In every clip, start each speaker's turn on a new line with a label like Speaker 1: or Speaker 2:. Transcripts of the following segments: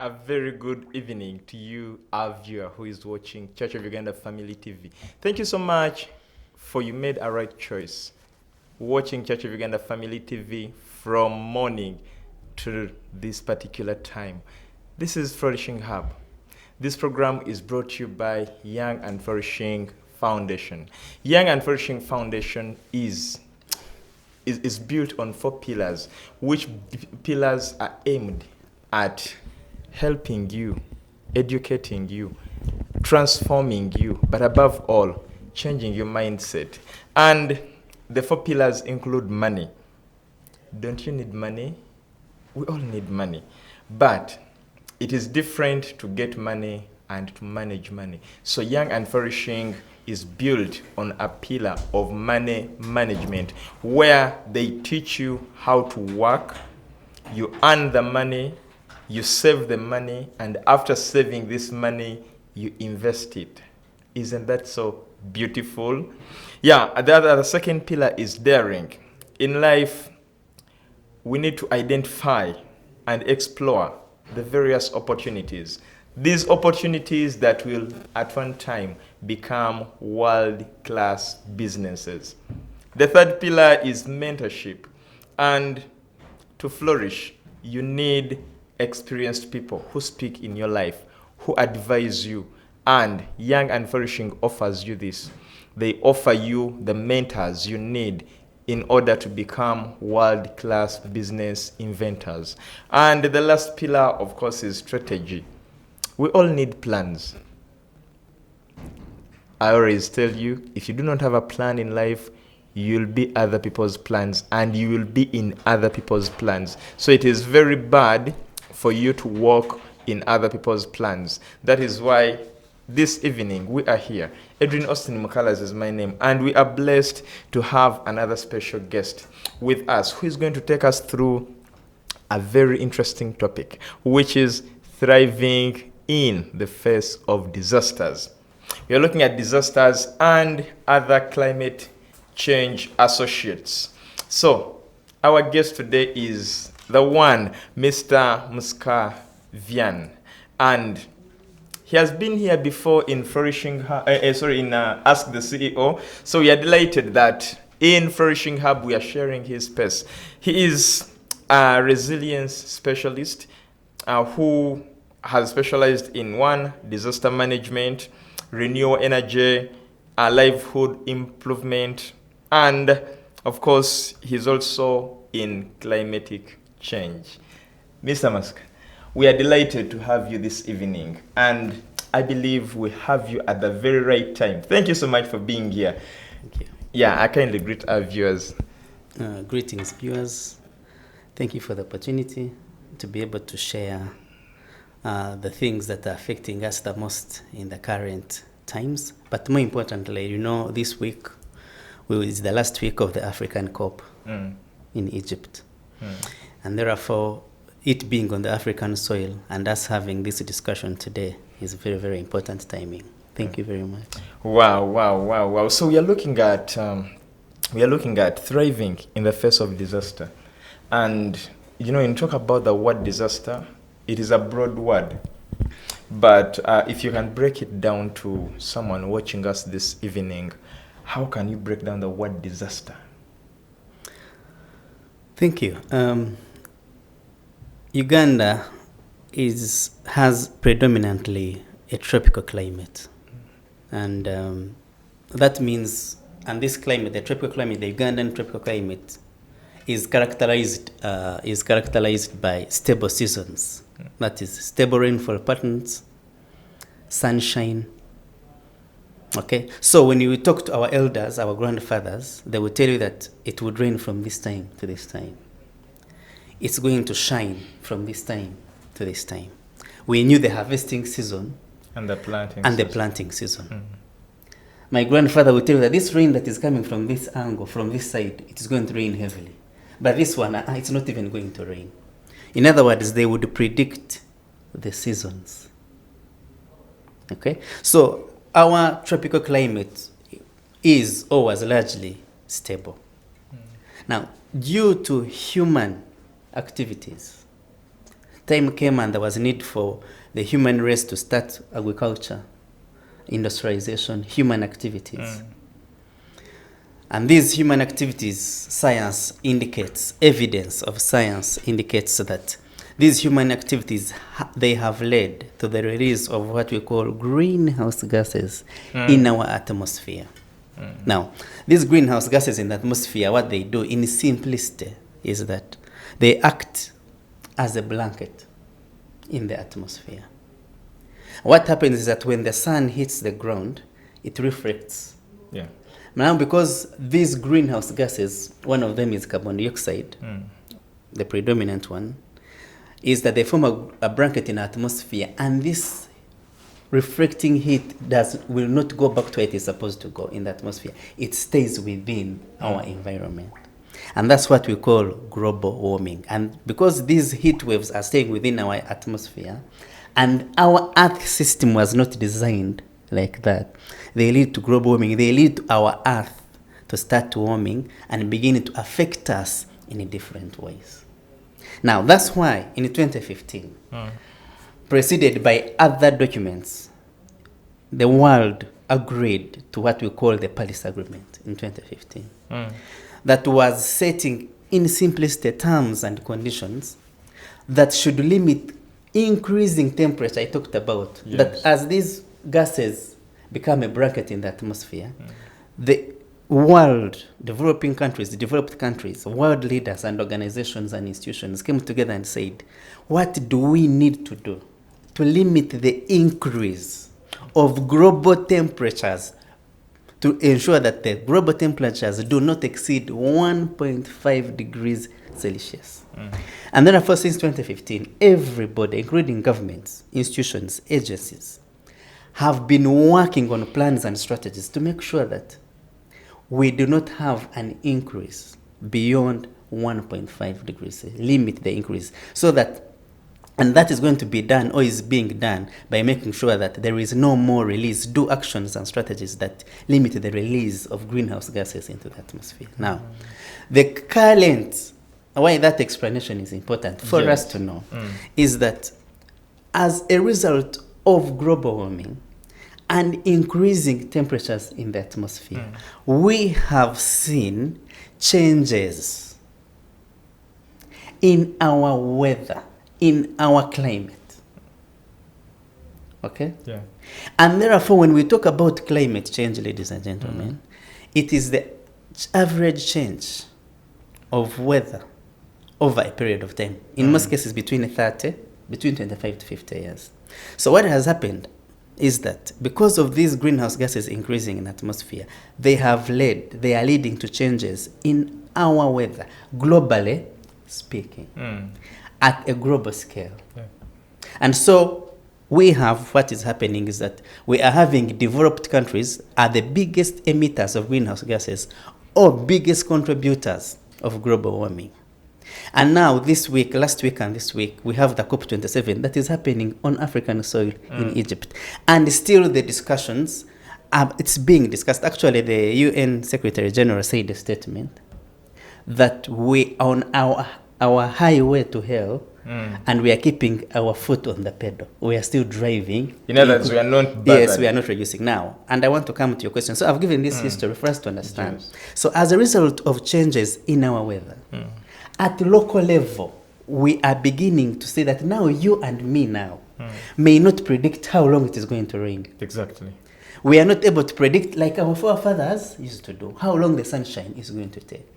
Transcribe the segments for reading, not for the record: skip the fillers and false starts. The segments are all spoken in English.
Speaker 1: A very good evening to you, our viewer who is watching Church of Uganda Family TV. Thank you so much for you made a right choice watching Church of Uganda Family TV from morning to this particular time. This is Flourishing Hub. This program is brought to you by Young and Flourishing Foundation. Young and Flourishing Foundation is built on 4 pillars, which pillars are aimed at helping you, educating you, transforming you, but above all, changing your mindset. And the 4 pillars include money. Don't you need money? We all need money. But it is different to get money and to manage money. So Young and Flourishing is built on a pillar of money management, where they teach you how to work, you earn the money, you save the money, and after saving this money, you invest it. Isn't that so beautiful? Yeah, the second pillar is daring. In life, we need to identify and explore the various opportunities. These opportunities that will, at one time, become world-class businesses. The third pillar is mentorship. And to flourish, you need experienced people who speak in your life, who advise you, and Young and Flourishing offers you this. They offer you the mentors you need in order to become world-class business inventors. And the last pillar, of course, is strategy. We all need plans. I always tell you, if you do not have a plan in life, you'll be other people's plans, and you will be in other people's plans. So it is very bad for you to walk in other people's plans. That is why this evening we are here. Edrine Osteen is my name, and we are blessed to have another special guest with us who is going to take us through a very interesting topic, which is thriving in the face of disasters. We are looking at disasters and other climate change associates. So, our guest today is the one, Mr. Mukisa Ivan, and he has been here before in Ask the CEO. So we are delighted that in Flourishing Hub we are sharing his space. He is a resilience specialist who has specialized in disaster management, renewable energy, livelihood improvement, and of course he's also in climatic change. Mr. Musk, we are delighted to have you this evening, and I believe we have you at the very right time. Thank you so much for being here.
Speaker 2: Thank you.
Speaker 1: Yeah, I kindly greet our viewers.
Speaker 2: Greetings, viewers. Thank you for the opportunity to be able to share the things that are affecting us the most in the current times. But more importantly, this week is the last week of the African COP in Egypt. And therefore, it being on the African soil and us having this discussion today is very, very important timing. Thank you very much.
Speaker 1: Wow. So we are looking at thriving in the face of disaster. And when you talk about the word disaster, it is a broad word. But if you can break it down to someone watching us this evening, how can you break down the word disaster?
Speaker 2: Thank you. Uganda has predominantly a tropical climate, and that means, and this climate, the tropical climate, the Ugandan tropical climate, is characterized by stable seasons. That is stable rainfall patterns, sunshine. Okay, so when you talk to our elders, our grandfathers, they will tell you that it would rain from this time to this time. It's going to shine from this time to this time. We knew the harvesting season
Speaker 1: and the planting
Speaker 2: season. My grandfather would tell you that this rain that is coming from this angle, from this side, it is going to rain heavily. But this one, it's not even going to rain. In other words, they would predict the seasons. Okay? So our tropical climate is always largely stable. Now, due to human activities, time came and there was a need for the human race to start agriculture, industrialization, human activities. And these human activities, science indicates, evidence of science indicates that these human activities, they have led to the release of what we call greenhouse gases in our atmosphere. Now, these greenhouse gases in the atmosphere, what they do in simplicity is that they act as a blanket in the atmosphere. What happens is that when the sun hits the ground, it reflects.
Speaker 1: Yeah.
Speaker 2: Now, because these greenhouse gases, one of them is carbon dioxide, the predominant one, is that they form a blanket in the atmosphere, and this reflecting heat will not go back to where it is supposed to go in the atmosphere. It stays within our environment. And that's what we call global warming. And because these heat waves are staying within our atmosphere, and our Earth system was not designed like that, they lead to global warming. They lead to our Earth to start warming and begin to affect us in different ways. Now, that's why in 2015, preceded by other documents, the world agreed to what we call the Paris Agreement in 2015. That was setting in simplistic terms and conditions that should limit increasing temperature I talked about. Yes. That as these gases become a blanket in the atmosphere, the world, developing countries, developed countries, world leaders and organizations and institutions came together and said, what do we need to do to limit the increase of global temperatures, to ensure that the global temperatures do not exceed 1.5 degrees Celsius. And therefore, since 2015, everybody, including governments, institutions, agencies, have been working on plans and strategies to make sure that we do not have an increase beyond 1.5 degrees, limit the increase, so that, and that is going to be done or is being done by making sure that there is no more release, do actions and strategies that limit the release of greenhouse gases into the atmosphere. Now, the current, why that explanation is important for us to know, is that as a result of global warming and increasing temperatures in the atmosphere, we have seen changes in our weather, in our climate. Okay? Yeah. And therefore, when we talk about climate change, ladies and gentlemen, it is the average change of weather over a period of time. In most cases, between 25 to 50 years. So what has happened is that because of these greenhouse gases increasing in the atmosphere, they are leading to changes in our weather, globally speaking, at a global scale. Yeah. And so what is happening is that we are having developed countries are the biggest emitters of greenhouse gases or biggest contributors of global warming. And now last week and this week, we have the COP27 that is happening on African soil in Egypt. And still the discussions, it's being discussed. Actually, the UN Secretary General said a statement that we on our highway to hell, and we are keeping our foot on the pedal. We are still driving.
Speaker 1: In other words, we are not
Speaker 2: Yes, we are not reducing now. And I want to come to your question. So I've given this history for us to understand. Yes. So as a result of changes in our weather, at local level, we are beginning to say that now you and me now may not predict how long it is going to rain.
Speaker 1: Exactly.
Speaker 2: We are not able to predict, like our forefathers used to do, how long the sunshine is going to take.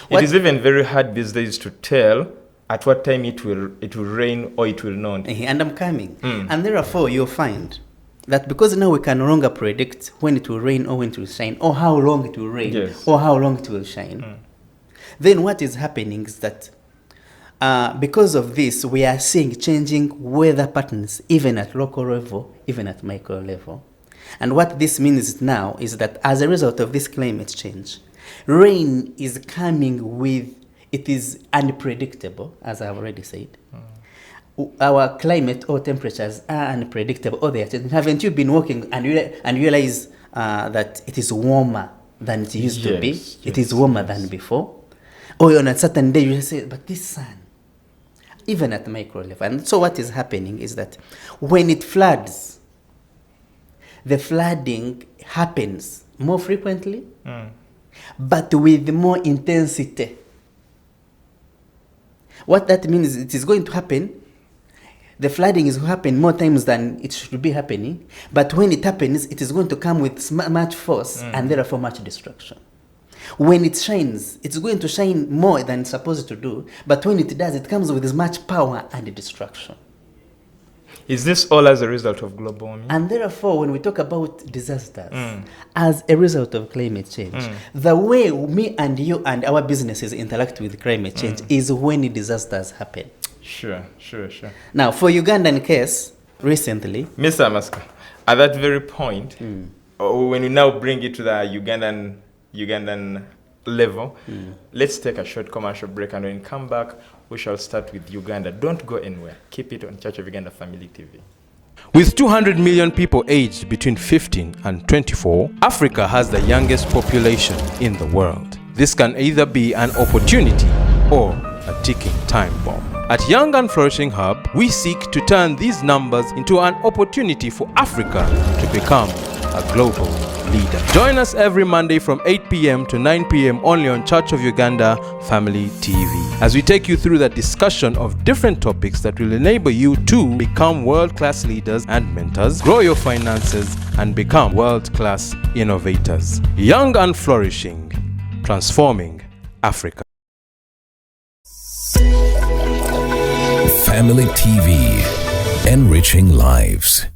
Speaker 1: It is even very hard these days to tell at what time it will rain or it will not.
Speaker 2: And I'm coming. And therefore, you'll find that because now we can no longer predict when it will rain or when it will shine, or how long it will rain, or how long it will shine, then what is happening is that because of this, we are seeing changing weather patterns, even at local level, even at micro level. And what this means now is that as a result of this climate change, rain is coming it is unpredictable, as I've already said. Our climate or temperatures are unpredictable, or they are changing. Haven't you been walking and realize that it is warmer than it used to be? It is warmer than before. Or on a certain day, you say, but this sun, even at micro level. And so what is happening is that when it floods, the flooding happens more frequently, but with more intensity. What that means is it is going to happen, the flooding is going to happen more times than it should be happening, but when it happens, it is going to come with much force and therefore much destruction. When it shines, it's going to shine more than it's supposed to do, but when it does, it comes with as much power and destruction.
Speaker 1: Is this all as a result of global warming?
Speaker 2: And therefore, when we talk about disasters as a result of climate change, the way me and you and our businesses interact with climate change is when disasters happen.
Speaker 1: Sure.
Speaker 2: Now, for Ugandan case, recently...
Speaker 1: Mr. Amaska, at that very point, when we now bring it to the Ugandan level, let's take a short commercial break, and when we come back, we shall start with Uganda. Don't go anywhere. Keep it on Church of Uganda Family TV.
Speaker 3: With 200 million people aged between 15 and 24, Africa has the youngest population in the world. This can either be an opportunity or a ticking time bomb. At Young and Flourishing Hub, we seek to turn these numbers into an opportunity for Africa to become a global leader. Join us every Monday from 8 p.m. to 9 p.m. only on Church of Uganda Family TV, as we take you through the discussion of different topics that will enable you to become world-class leaders and mentors, grow your finances, and become world-class innovators. Young and Flourishing, transforming Africa.
Speaker 4: Family TV, enriching lives.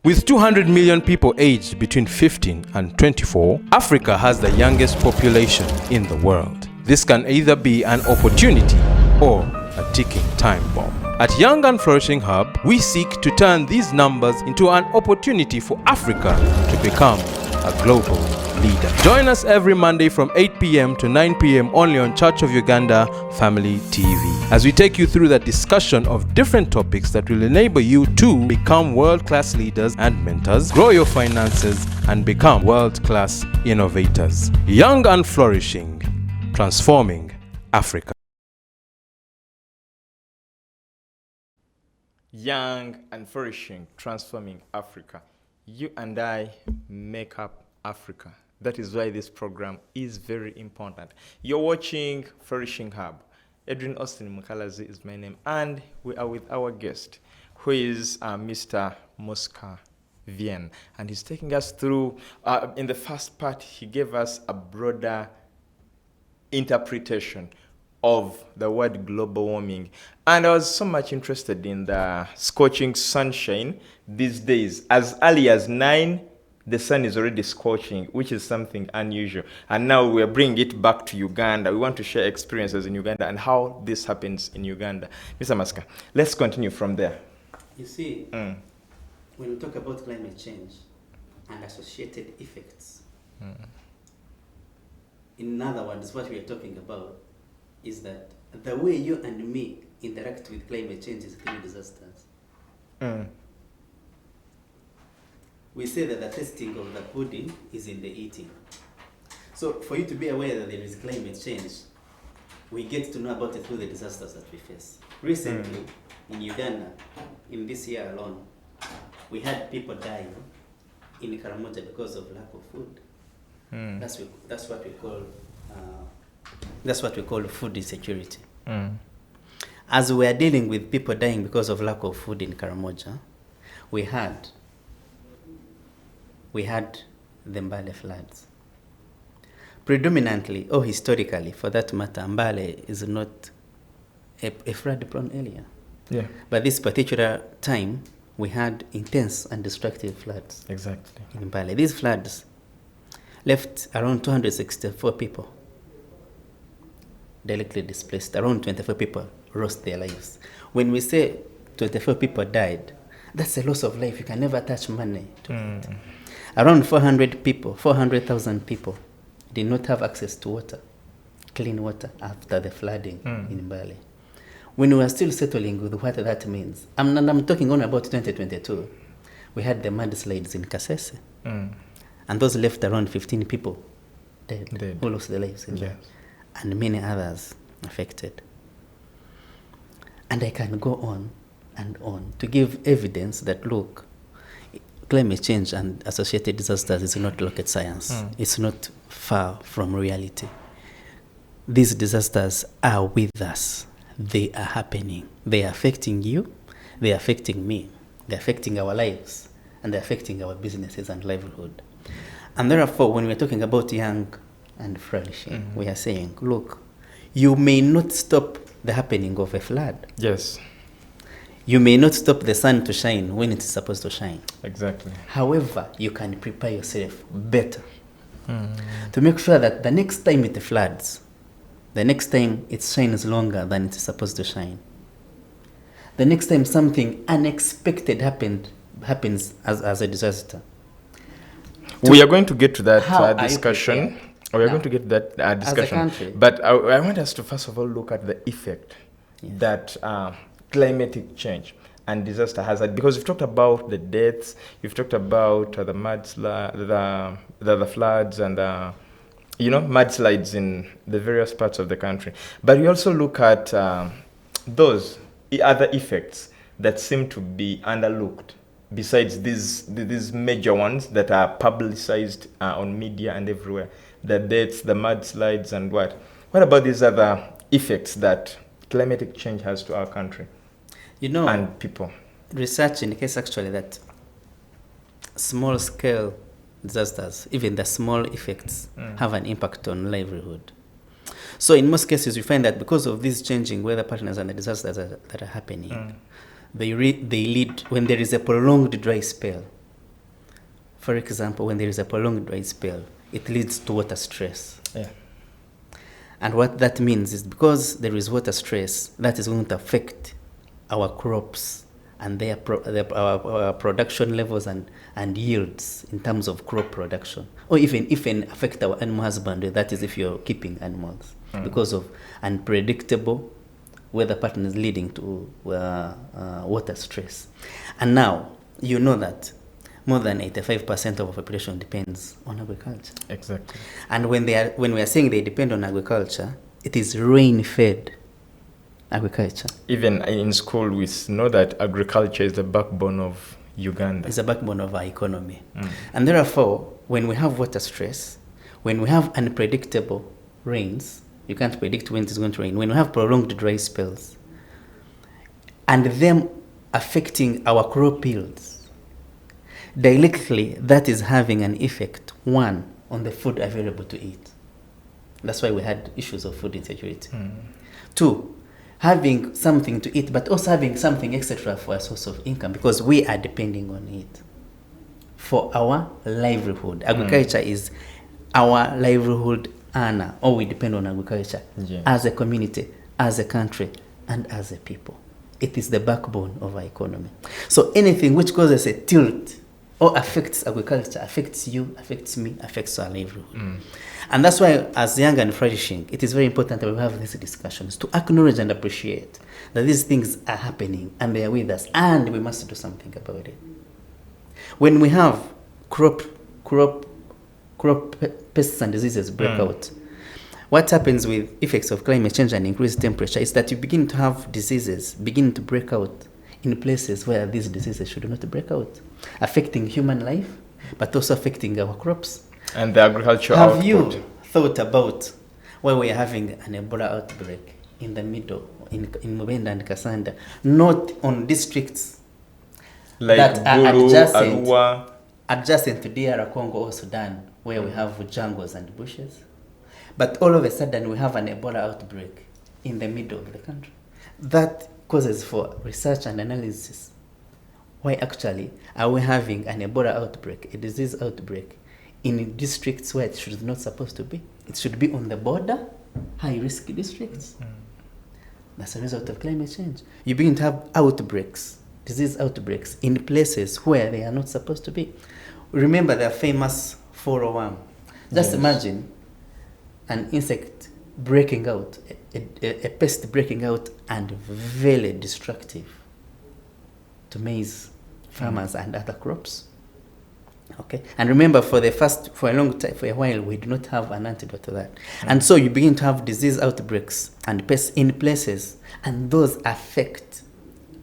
Speaker 3: With 200 million people aged between 15 and 24, Africa has the youngest population in the world. This can either be an opportunity or a ticking time bomb. At Young and Flourishing Hub, we seek to turn these numbers into an opportunity for Africa to become a global leader. Join us every Monday from 8 p.m. to 9 p.m. only on Church of Uganda Family TV, as we take you through the discussion of different topics that will enable you to become world-class leaders and mentors, grow your finances, and become world-class innovators. Young and Flourishing, transforming Africa.
Speaker 1: Young and Flourishing, transforming Africa. You and I make up Africa. That is why this program is very important. You're watching Flourishing Hub. Edrine Osteen Mukalazi is my name, and we are with our guest, who is Mr. Mukisa Ivan, and he's taking us through, in the first part, he gave us a broader interpretation of the word global warming. And I was so much interested in the scorching sunshine these days. As early as 9, the sun is already scorching, which is something unusual. And now we're bringing it back to Uganda. We want to share experiences in Uganda and how this happens in Uganda. Mr. Maska, let's continue from there.
Speaker 2: You see, when we talk about climate change and associated effects, in other words, what we are talking about is that the way you and me interact with climate change is through disasters. We say that the tasting of the pudding is in the eating. So for you to be aware that there is climate change, we get to know about it through the disasters that we face. Recently, in Uganda, in this year alone, we had people dying in Karamoja because of lack of food. That's what we call food insecurity. As we are dealing with people dying because of lack of food in Karamoja, we had the Mbale floods. Predominantly, or historically, for that matter, Mbale is not a flood-prone area.
Speaker 1: Yeah.
Speaker 2: But this particular time, we had intense and destructive floods.
Speaker 1: Exactly.
Speaker 2: In Mbale. These floods left around 264 people directly displaced. Around 24 people lost their lives. When we say 24 people died, that's a loss of life. You can never attach money to it. Around 400,000 people did not have access to water, clean water, after the flooding in Mbale. When we are still settling with what that means, I'm talking only about 2022, we had the mudslides in Kasese, and those left around 15 people dead. Who lost their lives in that, and many others affected. And I can go on and on to give evidence that, look, climate change and associated disasters is not rocket science. It's not far from reality. These disasters are with us. They are happening. They are affecting you. They are affecting me. They're affecting our lives. And they're affecting our businesses and livelihood. And therefore, when we're talking about young and flourishing, we are saying, look, you may not stop the happening of a flood.
Speaker 1: Yes.
Speaker 2: You may not stop the sun to shine when it's supposed to shine.
Speaker 1: Exactly.
Speaker 2: However, you can prepare yourself better to make sure that the next time it floods, the next time it shines longer than it's supposed to shine, the next time something unexpected happens as a disaster.
Speaker 1: We are going to get to that
Speaker 2: How
Speaker 1: discussion. We are going to get to that discussion.
Speaker 2: country.
Speaker 1: But I want us to first of all look at the effect that climatic change and disaster has had, because you've talked about the deaths, you've talked about the floods and mudslides in the various parts of the country. But we also look at those other effects that seem to be underlooked, besides these major ones that are publicized on media and everywhere. The deaths, the mudslides, and what? What about these other effects that climatic change has to our country and people?
Speaker 2: Research indicates actually that small-scale disasters, even the small effects, have an impact on livelihood. So in most cases, we find that because of these changing weather patterns and the disasters that are happening, they lead, when there is a prolonged dry spell, for example, when there is a prolonged dry spell, it leads to water stress.
Speaker 1: Yeah.
Speaker 2: And what that means is, because there is water stress, that is going to affect our crops and our production levels and yields in terms of crop production, or even affect our animal husbandry, that is if you're keeping animals, because of unpredictable weather patterns leading to water stress. And now, you know that more than 85% of our population depends on agriculture.
Speaker 1: Exactly.
Speaker 2: And when we are saying they depend on agriculture, it is rain-fed agriculture.
Speaker 1: Even in school, we know that agriculture is the backbone of Uganda.
Speaker 2: It's the backbone of our economy. And therefore, when we have water stress, when we have unpredictable rains, you can't predict when it's going to rain, when we have prolonged dry spells, and them affecting our crop yields, directly, that is having an effect, one, on the food available to eat. That's why we had issues of food insecurity. Two, having something to eat, but also having something extra for a source of income, because we are depending on it for our livelihood. Agriculture is our livelihood earner, or we depend on agriculture as a community, as a country, and as a people. It is the backbone of our economy. So anything which causes a tilt or affects agriculture, affects you, affects me, affects our livelihood. And that's why, as young and flourishing, it is very important that we have these discussions to acknowledge and appreciate that these things are happening and they are with us, and we must do something about it. When we have crop pests and diseases break out, what happens with effects of climate change and increased temperature is that you begin to have diseases begin to break out in places where these diseases should not break out, affecting human life, but also affecting our crops,
Speaker 1: And the agricultural
Speaker 2: Have
Speaker 1: output.
Speaker 2: you thought about why we are having an Ebola outbreak in the middle, in Mubenda and Kasanda, not on districts
Speaker 1: Like
Speaker 2: that are
Speaker 1: Gulu,
Speaker 2: adjacent,
Speaker 1: Arua.
Speaker 2: adjacent to DR Congo or Sudan, where we have jungles and bushes, but all of a sudden we have an Ebola outbreak in the middle of the country? That causes for research and analysis. Why actually are we having an Ebola outbreak, a disease outbreak, in districts where it should not supposed to be? It should be on the border, high-risk districts. That's a result of climate change. You begin to have outbreaks, disease outbreaks, in places where they are not supposed to be. Remember the famous 401. Just
Speaker 1: Yes.
Speaker 2: imagine an insect breaking out, a pest breaking out, and very destructive to maize farmers and other crops. Okay, and remember, for a long time, for a while, we do not have an antidote to that, and so you begin to have disease outbreaks and pests in places, and those affect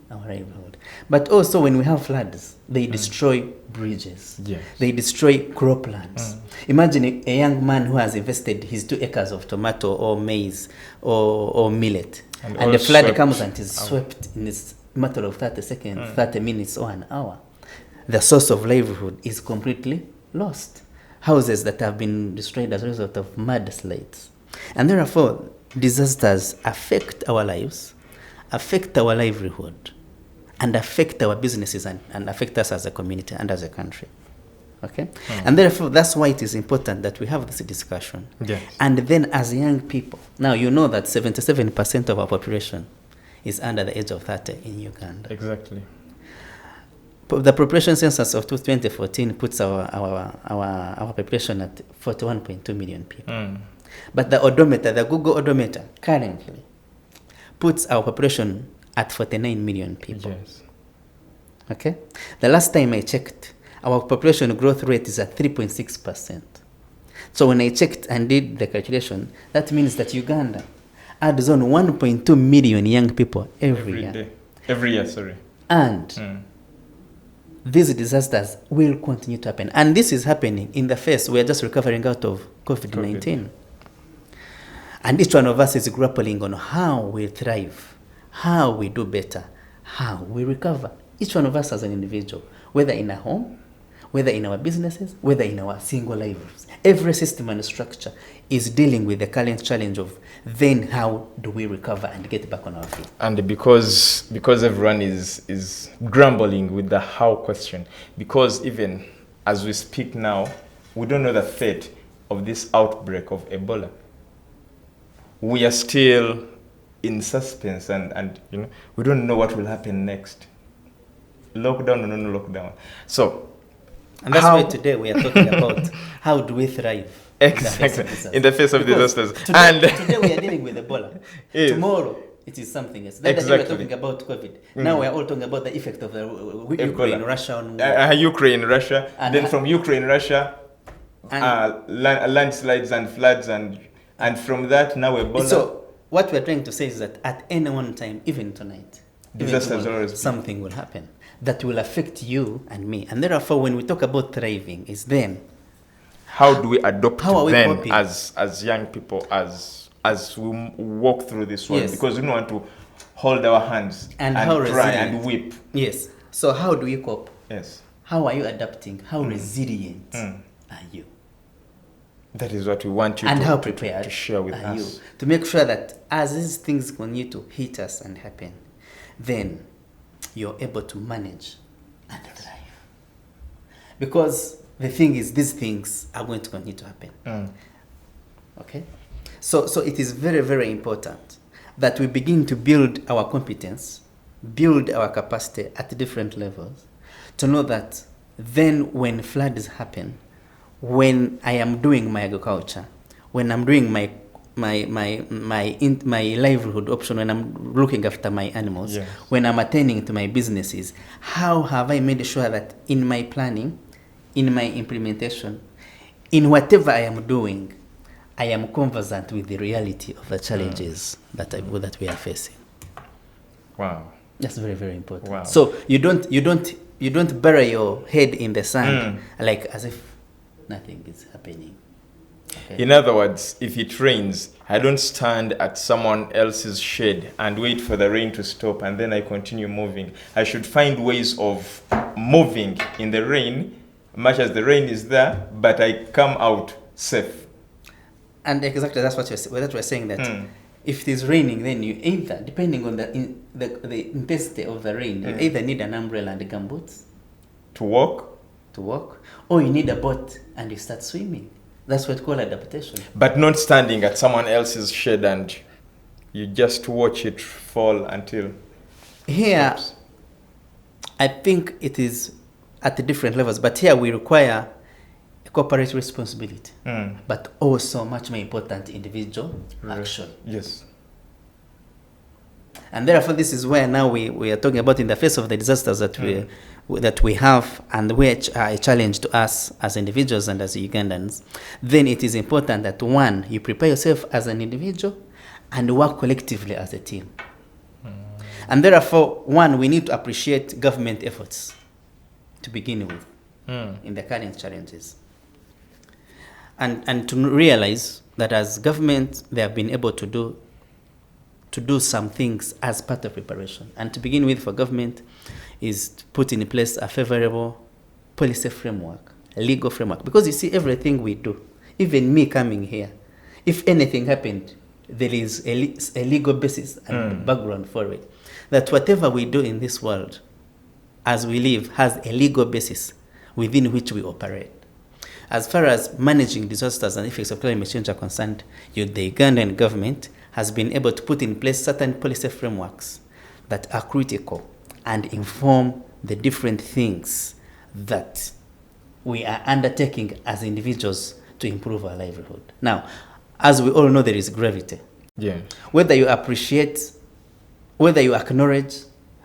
Speaker 2: our livelihood. But also, when we have floods, they destroy bridges.
Speaker 1: Yes.
Speaker 2: They destroy croplands. Imagine a young man who has invested his 2 acres of tomato or maize or millet,
Speaker 1: And
Speaker 2: and
Speaker 1: all
Speaker 2: the flood
Speaker 1: swept
Speaker 2: comes and is
Speaker 1: out.
Speaker 2: swept in this matter of 30 seconds, 30 minutes, or an hour. The source of livelihood is completely lost. Houses that have been destroyed as a result of mudslides. And therefore, disasters affect our lives, affect our livelihood, and affect our businesses and affect us as a community and as a country. Okay? And therefore, that's why it is important that we have this discussion.
Speaker 1: Yes.
Speaker 2: And then as young people, now you know that 77% of our population is under the age of 30 in Uganda.
Speaker 1: Exactly.
Speaker 2: The population census of 2014 puts our population at 41.2 million people. But the odometer, the Google odometer, currently puts our population at 49 million people.
Speaker 1: Yes.
Speaker 2: Okay? The last time I checked, our population growth rate is at 3.6%. So when I checked and did the calculation, that means that Uganda adds on 1.2 million young people every year.
Speaker 1: Day. Every year, sorry.
Speaker 2: And these disasters will continue to happen. And this is happening in the face. We are just recovering out of COVID-19. And each one of us is grappling on how we thrive, how we do better, how we recover. Each one of us as an individual, whether in a home, whether in our businesses, whether in our single lives. Every system and structure is dealing with the current challenge of then how do we recover and get back on our feet.
Speaker 1: And because everyone is grumbling with the how question, because even as we speak now, we don't know the fate of this outbreak of Ebola. We are still in suspense and you know, we don't know what will happen next. Lockdown or no lockdown. So,
Speaker 2: and that's why today we are talking about how do we thrive
Speaker 1: exactly in the face of disasters.
Speaker 2: Today we are dealing with Ebola.
Speaker 1: Yes.
Speaker 2: Tomorrow it is something else. That
Speaker 1: Exactly.
Speaker 2: day we are talking about COVID. Now we are all talking about the effect of the Ukraine, Russia on war.
Speaker 1: Ukraine, Russia.
Speaker 2: And
Speaker 1: then from Ukraine, Russia,
Speaker 2: And-
Speaker 1: landslides and floods, and from that now Ebola.
Speaker 2: So what we are trying to say is that at any one time, even tonight, even
Speaker 1: Disasters
Speaker 2: tomorrow,
Speaker 1: always-
Speaker 2: something will happen that will affect you and me. And therefore, when we talk about thriving, is then
Speaker 1: how do we adopt
Speaker 2: How are we
Speaker 1: then
Speaker 2: coping?
Speaker 1: as young people as we walk through this world?
Speaker 2: Yes.
Speaker 1: Because we don't want to hold our hands
Speaker 2: And how
Speaker 1: cry
Speaker 2: resilient.
Speaker 1: and weep.
Speaker 2: yes. So how do you cope?
Speaker 1: Yes,
Speaker 2: How are you adapting? How resilient are you?
Speaker 1: that is what we want you
Speaker 2: And
Speaker 1: to,
Speaker 2: how
Speaker 1: to-
Speaker 2: prepared
Speaker 1: to share with
Speaker 2: are
Speaker 1: us.
Speaker 2: you to make sure that as these things continue to hit us and happen, then you're able to manage and thrive. Because the thing is, these things are going to continue to happen. Okay? So it is very, very important that we begin to build our competence, build our capacity at different levels, to know that then when floods happen, when I am doing my agriculture, when I'm doing my livelihood option, when I'm looking after my animals,
Speaker 1: Yes.
Speaker 2: when I'm attending to my businesses, how have I made sure that in my planning, in my implementation, in whatever I am doing, I am conversant with the reality of the challenges that we are facing.
Speaker 1: Wow.
Speaker 2: That's very, very important.
Speaker 1: Wow.
Speaker 2: So you don't bury your head in the sand like as if nothing is happening. Okay.
Speaker 1: In other words, if it rains, I don't stand at someone else's shed and wait for the rain to stop and then I continue moving. I should find ways of moving in the rain, much as the rain is there, but I come out safe.
Speaker 2: And exactly that's what we're saying, that if it is raining, then you either, depending on the intensity of the rain, you either need an umbrella and gumboots
Speaker 1: To walk,
Speaker 2: or you need a boat and you start swimming. That's what we call adaptation.
Speaker 1: but not standing at someone else's shed and you just watch it fall until
Speaker 2: Here,
Speaker 1: stops.
Speaker 2: I think it is at the different levels, but here we require a corporate responsibility, but also much more important, individual action.
Speaker 1: Yes.
Speaker 2: And therefore, this is where now we are talking about, in the face of the disasters that we have, and which are a challenge to us as individuals and as Ugandans, then it is important that, one, you prepare yourself as an individual and work collectively as a team. And therefore, one, we need to appreciate government efforts to begin with in the current challenges. And to realize that as government, they have been able to do some things as part of preparation. And to begin with, for government, is to put in place a favorable policy framework, a legal framework. Because you see, everything we do, even me coming here, if anything happened, there is a legal basis and background for it. That whatever we do in this world, as we live, has a legal basis within which we operate. As far as managing disasters and effects of climate change are concerned, the Ugandan government has been able to put in place certain policy frameworks that are critical and inform the different things that we are undertaking as individuals to improve our livelihood. Now, as we all know, there is gravity.
Speaker 1: Yeah.
Speaker 2: Whether you appreciate, whether you acknowledge,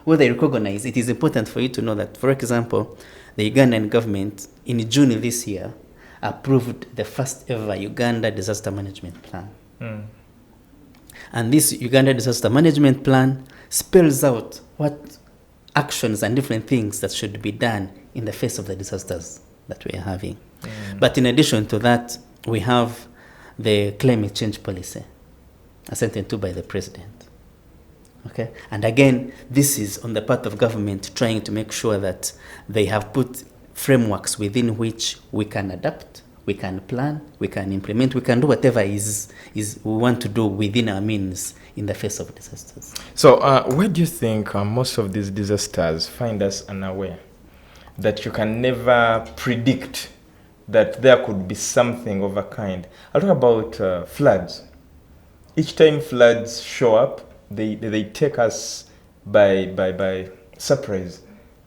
Speaker 2: whether you recognize, it is important for you to know that, for example, the Ugandan government in June this year approved the first ever Uganda Disaster Management Plan. And this Uganda Disaster Management Plan spells out what actions and different things that should be done in the face of the disasters that we are having. But in addition to that, we have the climate change policy assented to by the president. Okay? And again, this is on the part of government trying to make sure that they have put frameworks within which we can adapt, we can plan, we can implement, we can do whatever is we want to do within our means in the face of disasters.
Speaker 1: So where do you think most of these disasters find us unaware? That you can never predict that there could be something of a kind. I'll talk about floods. Each time floods show up, they take us by surprise.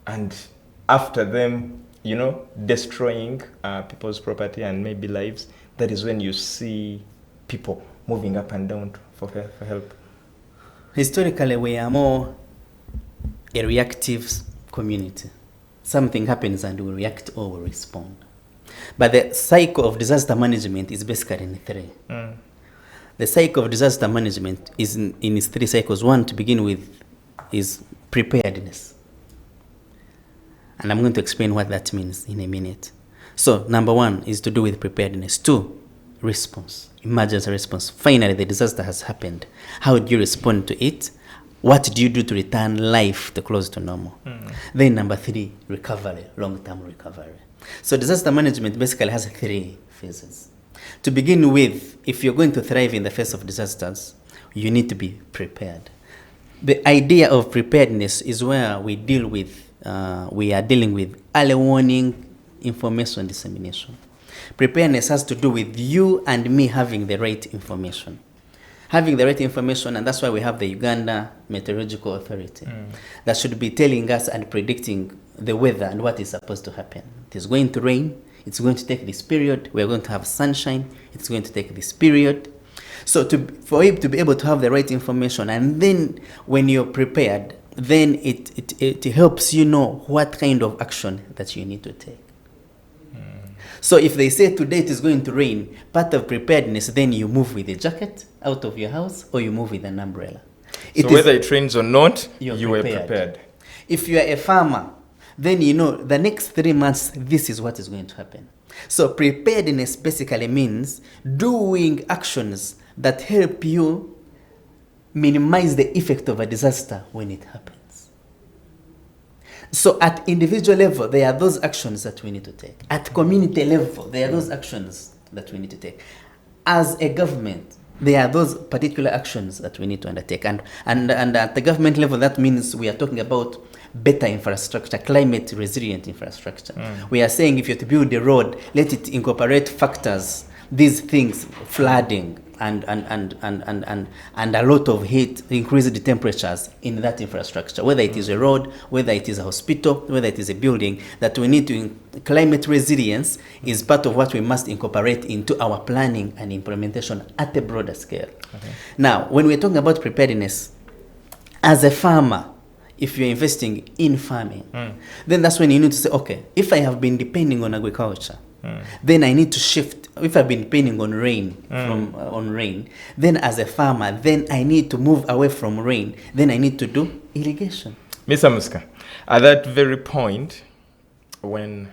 Speaker 1: And after them, destroying people's property and maybe lives, that is when you see people moving up and down for help.
Speaker 2: Historically, we are more a reactive community. Something happens and we react or we respond. But the cycle of disaster management is basically in three. The cycle of disaster management is in its three cycles. One, to begin with, is preparedness. And I'm going to explain what that means in a minute. So, number one is to do with preparedness. Two, response, emergency response. Finally, the disaster has happened. How do you respond to it? What do you do to return life to close to normal? Then number three, recovery, long-term recovery. So disaster management basically has three phases. To begin with, if you're going to thrive in the face of disasters, you need to be prepared. The idea of preparedness is where we are dealing with early warning information dissemination. Preparedness has to do with you and me having the right information. Having the right information, and that's why we have the Uganda Meteorological Authority that should be telling us and predicting the weather and what is supposed to happen. It is going to rain, it's going to take this period, we're going to have sunshine, it's going to take this period. So for you to be able to have the right information, and then when you're prepared, then it helps you know what kind of action that you need to take. So if they say today it is going to rain, part of preparedness, then you move with a jacket out of your house or you move with an umbrella.
Speaker 1: So whether it rains or not, you were prepared.
Speaker 2: If you are a farmer, then you know the next 3 months, this is what is going to happen. So preparedness basically means doing actions that help you minimize the effect of a disaster when it happens. So at individual level, there are those actions that we need to take. At community level, there are those actions that we need to take. As a government, there are those particular actions that we need to undertake. And at the government level, that means we are talking about better infrastructure, climate resilient infrastructure. We are saying if you're to build a road, let it incorporate factors, these things, flooding, and a lot of heat, increased temperatures in that infrastructure, whether it is a road, whether it is a hospital, whether it is a building, that we need to, climate resilience is part of what we must incorporate into our planning and implementation at a broader scale. Okay. Now, when we're talking about preparedness, as a farmer, if you're investing in farming, then that's when you need to say, okay, if I have been depending on agriculture, then I need to shift. If I've been depending on rain, on rain, then as a farmer, then I need to move away from rain. Then I need to do irrigation.
Speaker 1: Mr. Muska, at that very point, when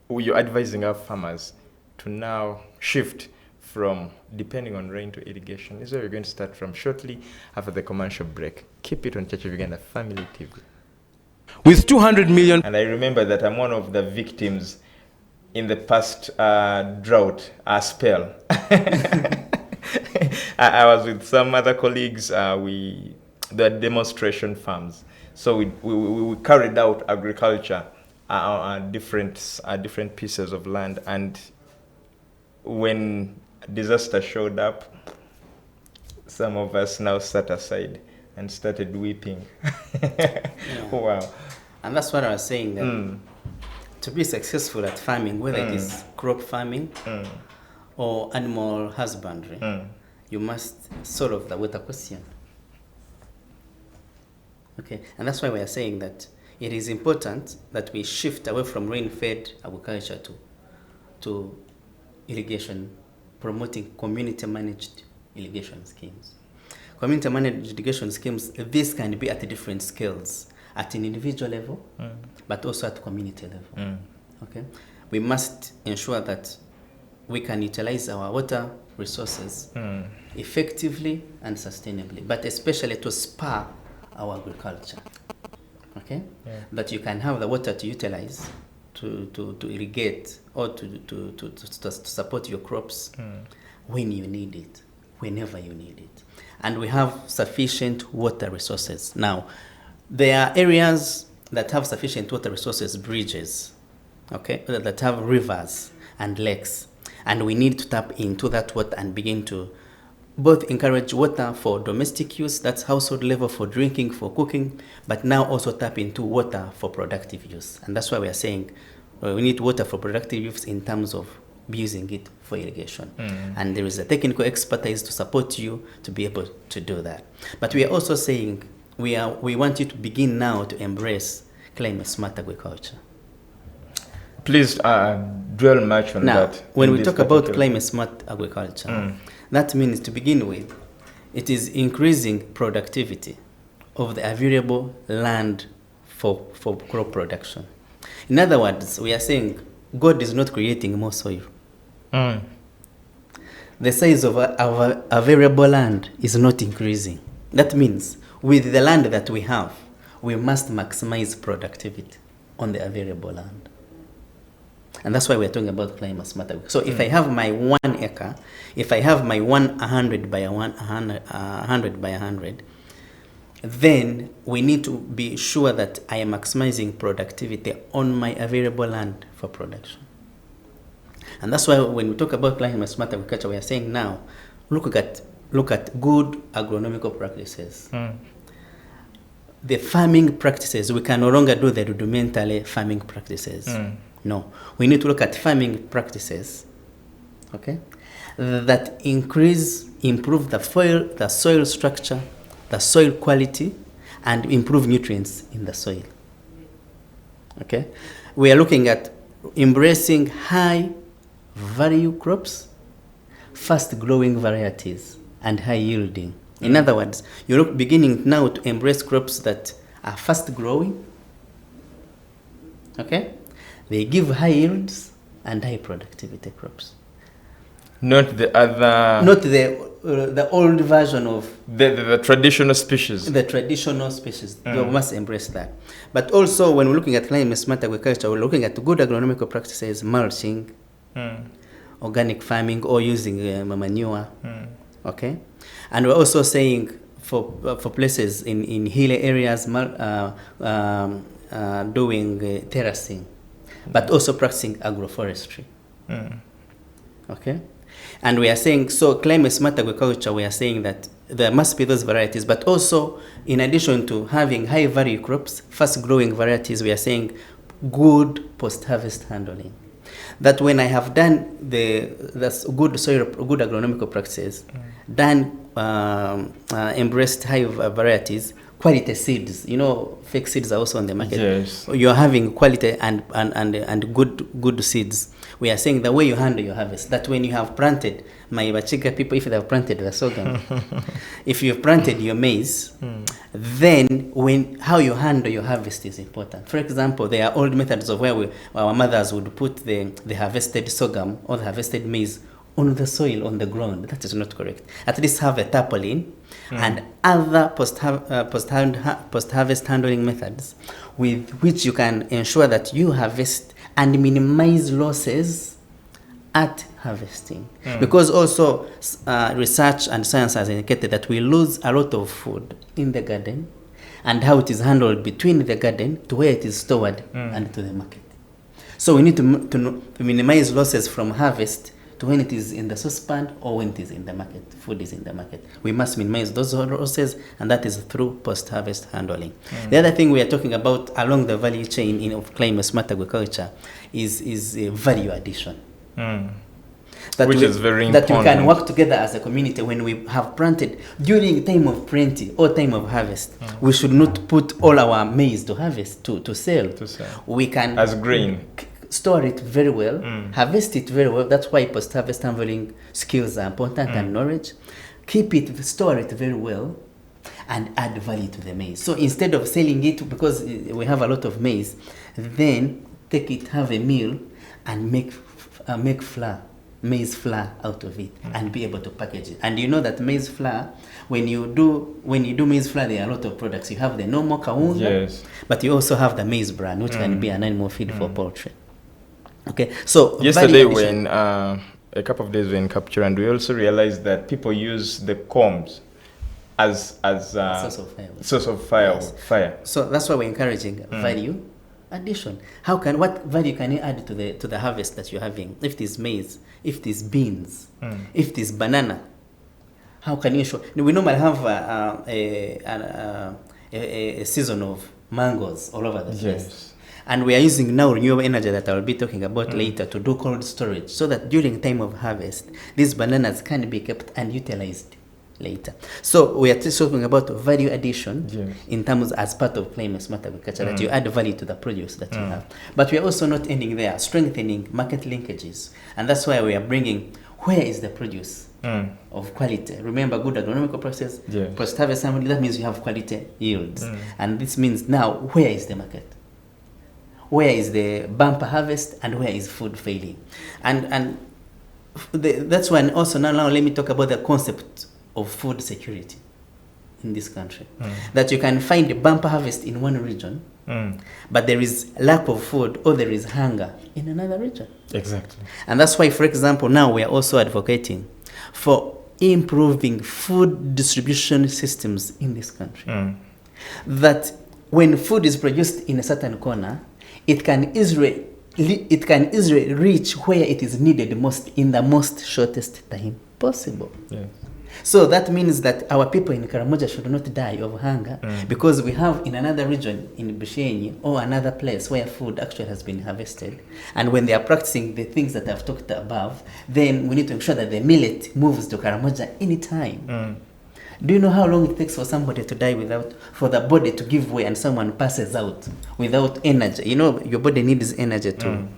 Speaker 1: you're advising our farmers to now shift from depending on rain to irrigation, is where we're going to start from shortly after the commercial break. Keep it on Church of Uganda Family TV.
Speaker 3: With 200 million...
Speaker 1: And I remember that I'm one of the victims in the past drought spell. I was with some other colleagues. The demonstration farms. So we carried out agriculture on different pieces of land. And when disaster showed up, some of us now sat aside and started weeping. Wow.
Speaker 2: And that's what I was saying, that to be successful at farming, whether it is crop farming or animal husbandry, you must solve the water question. Okay, and that's why we are saying that it is important that we shift away from rain-fed agriculture to irrigation, promoting community-managed irrigation schemes. Community-managed irrigation schemes, this can be at different scales, at an individual level, but also at community level. Okay, we must ensure that we can utilize our water resources effectively and sustainably, but especially to spur our agriculture. Okay, that you can have the water to utilize to irrigate or to support your crops when you need it, whenever you need it, and we have sufficient water resources. Now, there are areas that have sufficient water resources, bridges, okay, that have rivers and lakes, and we need to tap into that water and begin to both encourage water for domestic use, that's household level, for drinking, for cooking, but now also tap into water for productive use. And that's why we are saying we need water for productive use in terms of using it for irrigation. And there is a technical expertise to support you to be able to do that. But we are also saying we want you to begin now to embrace climate smart agriculture.
Speaker 1: Please dwell much on
Speaker 2: now,
Speaker 1: that.
Speaker 2: When we talk about climate smart agriculture, that means, to begin with, it is increasing productivity of the available land for crop production. In other words, we are saying God is not creating more soil. The size of our available land is not increasing. That means with the land that we have, we must maximize productivity on the available land. And that's why we're talking about climate smart agriculture. So if I have my 1 acre, if I have my 100 by 100 by 100, then we need to be sure that I am maximizing productivity on my available land for production. And that's why when we talk about climate smart agriculture, we are saying now, look at good agronomical practices. The farming practices, we can no longer do the rudimentary farming practices. No, we need to look at farming practices, okay, that improve the soil structure, the soil quality, and improve nutrients in the soil. Okay, we are looking at embracing high value crops, fast growing varieties, and high yielding. In other words, you're beginning now to embrace crops that are fast growing, Okay? They give high yields and high productivity crops.
Speaker 1: Not the other...
Speaker 2: Not the old version of...
Speaker 1: The traditional species.
Speaker 2: The traditional species. We must embrace that. But also, when we're looking at climate-smart agriculture, we're looking at good agronomical practices, mulching, organic farming, or using manure. Okay? And we're also saying for places in hilly areas, doing terracing, but also practicing agroforestry. Okay? And we are saying, so climate-smart agriculture, we are saying that there must be those varieties, but also, in addition to having high-value crops, fast-growing varieties, we are saying good post-harvest handling. That when I have done that's good soil, good agronomical practices, embraced high varieties, quality seeds. You know, fake seeds are also on the market.
Speaker 1: Yes.
Speaker 2: You're having quality and good seeds. We are saying the way you handle your harvest, that when you have planted, my Bachiga people, if they have planted the sorghum, if you've planted your maize, then how you handle your harvest is important. For example, there are old methods of where our mothers would put the harvested sorghum or the harvested maize on the soil, on the ground. That is not correct. At least have a tarpaulin and other post-harvest handling methods with which you can ensure that you harvest and minimize losses at harvesting. Because also research and science has indicated that we lose a lot of food in the garden and how it is handled between the garden to where it is stored and to the market. So we need to minimize losses from harvest to when it is in the saucepan or when it is in the market, food is in the market. We must minimize those losses, and that is through post-harvest handling. The other thing we are talking about along the value chain of climate-smart agriculture is value addition.
Speaker 1: Which is very important.
Speaker 2: That we can work together as a community when we have planted during time of plenty or time of harvest. We should not put all our maize to harvest, to sell. We can...
Speaker 1: As grain.
Speaker 2: Store it very well, harvest it very well. That's why post-harvest handling skills are important and knowledge. Keep it, store it very well, and add value to the maize. So instead of selling it, because we have a lot of maize, then take it, have a meal, and make flour, maize flour out of it, and be able to package it. And you know that maize flour, when you do maize flour, there are a lot of products. You have the normal kaunga, but you also have the maize bran, which can be an animal feed for poultry. Okay, so
Speaker 1: yesterday when a couple of days we were in Capture, and we also realized that people use the combs as source of fire.
Speaker 2: So that's why we're encouraging value addition. What value can you add to the harvest that you're having? If it is maize, if it is beans, if it is banana, how can you show? We normally have a season of mangoes all over the place. And we are using now renewable energy that I will be talking about later to do cold storage, so that during time of harvest, these bananas can be kept and utilized later. So we are just talking about value addition in terms as part of climate-smart agriculture, that you add value to the produce that you have. But we are also not ending there, strengthening market linkages. And that's why we are bringing, where is the produce of quality? Remember, good agronomical process, post-harvest handling, that means you have quality yields. And this means now, where is the market? Where is the bumper harvest, and where is food failing? And that's when also now let me talk about the concept of food security in this country. That you can find a bumper harvest in one region, but there is lack of food or there is hunger in another region.
Speaker 1: Exactly.
Speaker 2: And that's why, for example, now we are also advocating for improving food distribution systems in this country. That when food is produced in a certain corner, it can easily reach where it is needed most in the most shortest time possible. So that means that our people in Karamoja should not die of hunger, because we have in another region, in Bushenyi or another place where food actually has been harvested. And when they are practicing the things that I've talked above, then we need to ensure that the millet moves to Karamoja anytime. Do you know how long it takes for somebody to die for the body to give way and someone passes out without energy? You know, your body needs energy to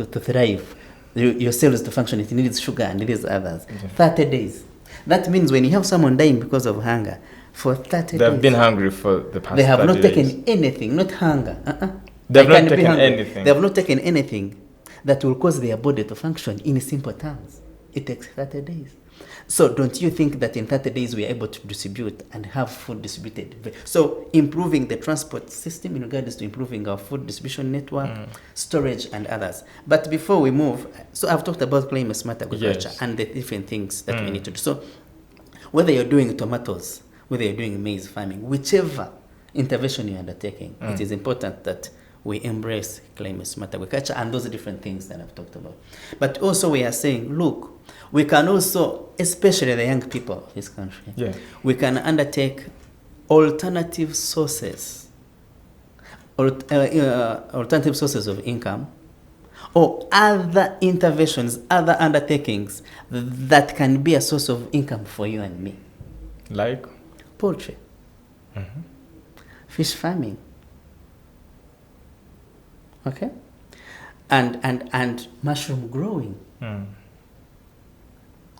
Speaker 2: thrive. Your cells to function, it needs sugar and it needs others. 30 days. That means when you have someone dying because of hunger, for 30 days.
Speaker 1: They have been hungry for the past 30 days.
Speaker 2: They have not taken anything, not hunger.
Speaker 1: They've not taken anything.
Speaker 2: They have not taken anything that will cause their body to function. In simple terms, it takes 30 days. So don't you think that in 30 days we are able to distribute and have food distributed? So improving the transport system in regards to improving our food distribution network, storage and others. But before we move, so I've talked about climate smart agriculture and the different things that we need to do. So whether you're doing tomatoes, whether you're doing maize farming, whichever intervention you're undertaking, it is important that we embrace climate smart agriculture and those different things that I've talked about. But also we are saying, look, we can also, especially the young people of this country, we can undertake alternative sources, alternative sources of income, or other interventions, other undertakings that can be a source of income for you and me.
Speaker 1: Like?
Speaker 2: Poultry, fish farming, okay, and mushroom growing.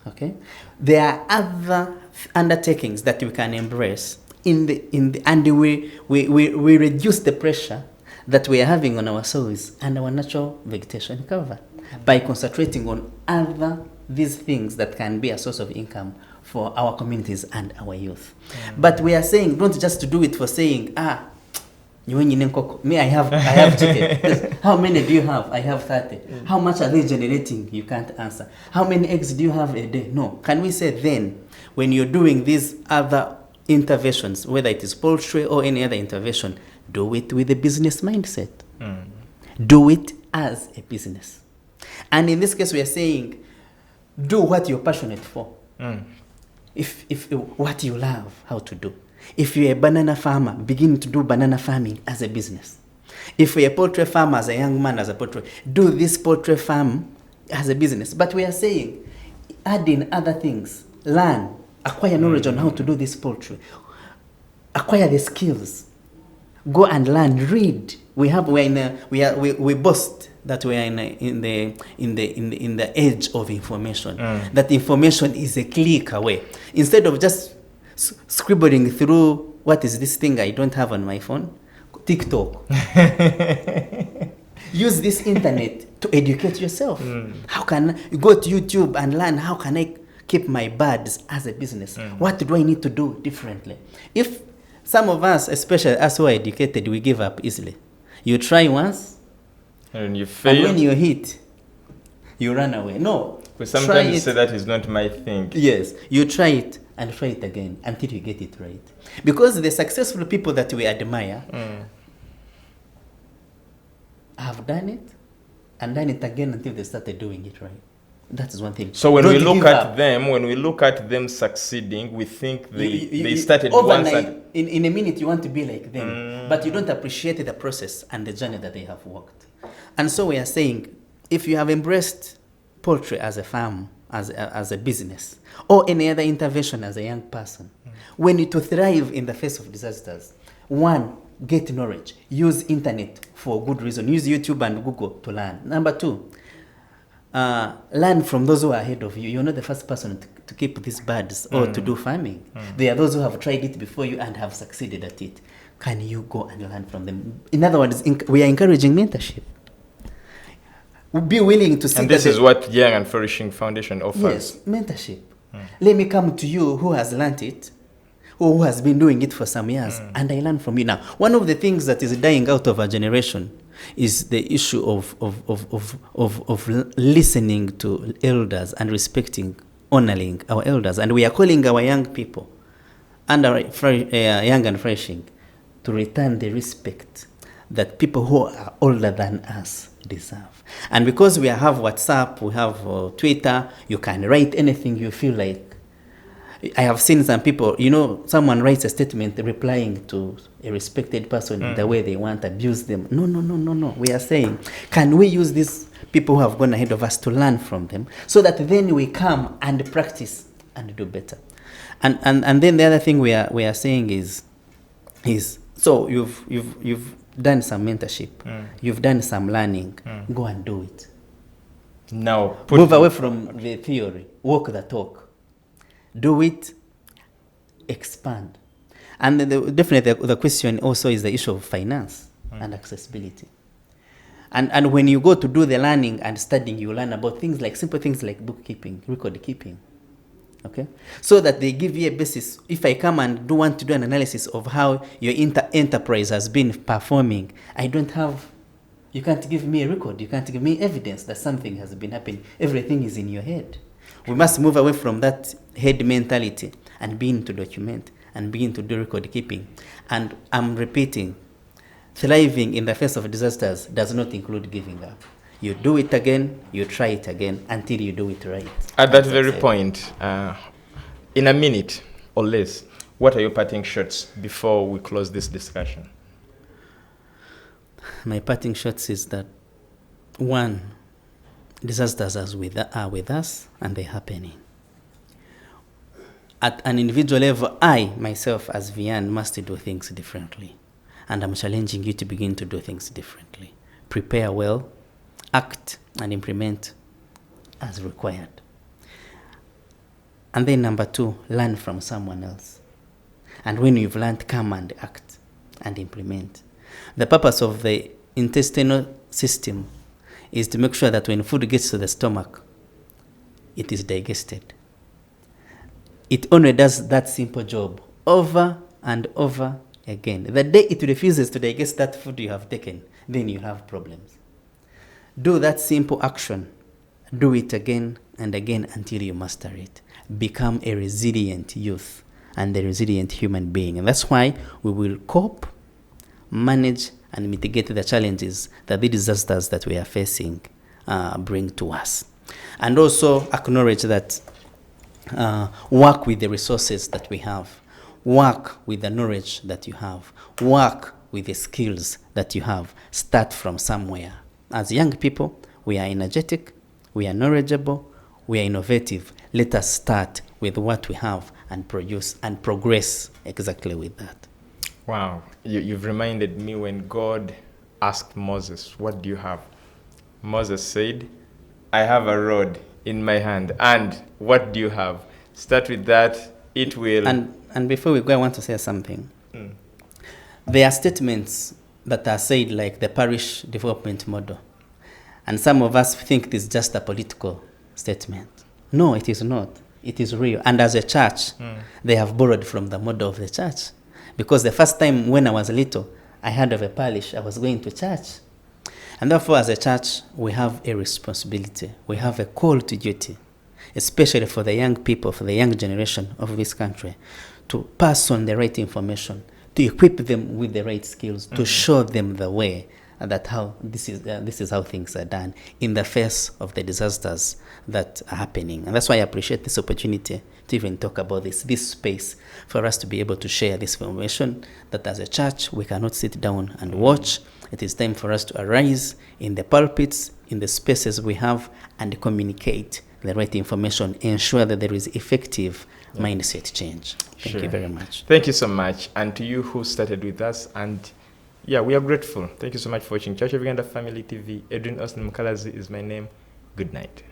Speaker 2: Okay, there are other undertakings that we can embrace and we reduce the pressure that we are having on our soils and our natural vegetation cover by concentrating on these things that can be a source of income for our communities and our youth. But we are saying, don't just do it for saying, me, I have chicken. How many do you have? I have 30. How much are they generating? You can't answer. How many eggs do you have a day? No. Can we say then, when you're doing these other interventions, whether it is poultry or any other intervention, do it with a business mindset. Do it as a business. And in this case, we are saying, do what you're passionate for. If what you love how to do. If you're a banana farmer, begin to do banana farming as a business. If you're a poultry farmer, as a young man, as a poultry, do this poultry farm as a business. But we are saying, add in other things, learn, acquire knowledge on how to do this poultry, acquire the skills, go and learn, read. We boast that we are in the age of information. That information is a click away. Instead of just scribbling through, what is this thing I don't have on my phone? TikTok. Use this internet to educate yourself. How can you go to YouTube and learn, how can I keep my birds as a business? What do I need to do differently? If some of us, especially us who are educated, we give up easily. You try once,
Speaker 1: and you fail.
Speaker 2: And when you hit, you run away. No.
Speaker 1: But sometimes you say that is not my thing.
Speaker 2: Yes. You try it and try it again until you get it right. Because the successful people that we admire have done it and done it again until they started doing it right. That is one thing.
Speaker 1: So when we look at them succeeding, we think they started once.
Speaker 2: In a minute you want to be like them, but you don't appreciate the process and the journey that they have walked. And so we are saying, if you have embraced poultry as a farm, as a business, or any other intervention as a young person, when you to thrive in the face of disasters, one, get knowledge, use internet for good reason, use YouTube and Google to learn. Number two, learn from those who are ahead of you. You're not the first person to keep these birds or to do farming. There are those who have tried it before you and have succeeded at it. Can you go and learn from them? In other words, we are encouraging mentorship. We'll be willing to see.
Speaker 1: And this is what Young and Flourishing Foundation offers.
Speaker 2: Yes, mentorship. Let me come to you who has learned it, who has been doing it for some years, and I learn from you now. One of the things that is dying out of our generation is the issue of listening to elders and respecting, honoring our elders. And we are calling our young people and our Young and Flourishing to return the respect that people who are older than us deserve. And because we have WhatsApp, we have Twitter, you can write anything you feel like. I have seen some people, someone writes a statement replying to a respected person the way they want, abuse them. No. We are saying, can we use these people who have gone ahead of us to learn from them so that then we come and practice and do better? And then the other thing we are saying is so you've done some mentorship, you've done some learning, go and do it.
Speaker 1: Now
Speaker 2: move away from the theory, walk the talk. Do it, expand. And definitely the question also is the issue of finance and accessibility. And when you go to do the learning and studying, you learn about things like simple things like bookkeeping, record keeping. Okay, so that they give you a basis. If I come and want to do an analysis of how your enterprise has been performing, you can't give me a record. You can't give me evidence that something has been happening. Everything is in your head. We must move away from that head mentality and begin to document and begin to do record keeping. And I'm repeating, thriving in the face of disasters does not include giving up. You do it again, you try it again until you do it right.
Speaker 1: At that very point, in a minute or less, what are your parting shots before we close this discussion?
Speaker 2: My parting shots is that, one, disasters are with us and they're happening. At an individual level, I, myself, as Vian, must do things differently. And I'm challenging you to begin to do things differently. Prepare well, act and implement as required. And then number two, learn from someone else. And when you've learned, come and act and implement. The purpose of the intestinal system is to make sure that when food gets to the stomach, it is digested. It only does that simple job over and over again. The day it refuses to digest that food you have taken, then you have problems. Do that simple action. Do it again and again until you master it. Become a resilient youth and a resilient human being. And that's why we will cope, manage, and mitigate the challenges that the disasters that we are facing bring to us. And also acknowledge that work with the resources that we have. Work with the knowledge that you have. Work with the skills that you have. Start from somewhere. As young people, we are energetic, we are knowledgeable, we are innovative. Let us start with what we have and produce and progress exactly with that.
Speaker 1: Wow. You've reminded me when God asked Moses, what do you have? Moses said, I have a rod in my hand. And what do you have? Start with that. It will...
Speaker 2: And before we go, I want to say something. There are statements that are said like the parish development model. And some of us think it is just a political statement. No, it is not. It is real. And as a church, they have borrowed from the model of the church. Because the first time when I was little, I heard of a parish, I was going to church. And therefore, as a church, we have a responsibility. We have a call to duty, especially for the young people, for the young generation of this country, to pass on the right information, to equip them with the right skills, to show them the way that how this is how things are done in the face of the disasters that are happening. And that's why I appreciate this opportunity to even talk about this space for us to be able to share this information that as a church we cannot sit down and watch. It is time for us to arise in the pulpits, in the spaces we have, and communicate the right information, ensure that there is effective mindset change. Thank you very much.
Speaker 1: Thank you so much. And to you who started with us, and we are grateful. Thank you so much for watching Church of Uganda Family TV. Edrine Osteen is my name. Good night.